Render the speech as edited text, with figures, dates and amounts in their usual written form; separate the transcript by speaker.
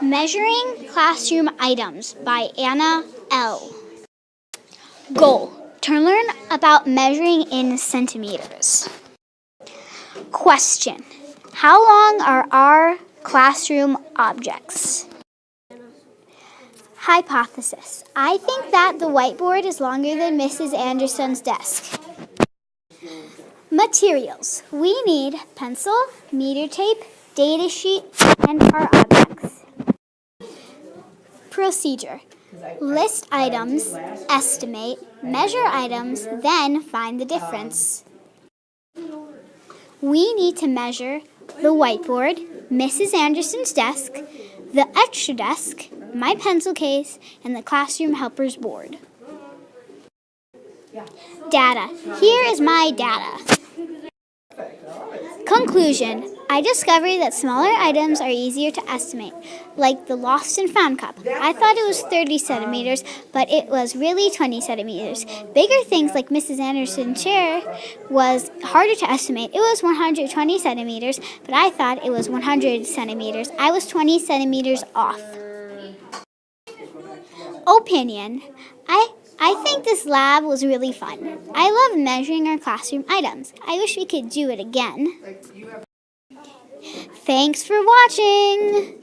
Speaker 1: Measuring Classroom Items by Anna L. Goal: to learn about measuring in centimeters. Question: how long are our classroom objects? Hypothesis: I think that the whiteboard is longer than Mrs. Anderson's desk. Materials: we need pencil, meter tape, data sheet, and our objects. Procedure: list items, estimate, measure items, then find the difference. We need to measure the whiteboard, Mrs. Anderson's desk, the extra desk, my pencil case, and the classroom helper's board. Data. Here is my data. Conclusion: I discovered that smaller items are easier to estimate, like the lost and found cup. I thought it was 30 centimeters, but it was really 20 centimeters. Bigger things like Mrs. Anderson's chair was harder to estimate. It was 120 centimeters, but I thought it was 100 centimeters. I was 20 centimeters off. Opinion: I think this lab was really fun. I love measuring our classroom items. I wish we could do it again. Thanks for watching!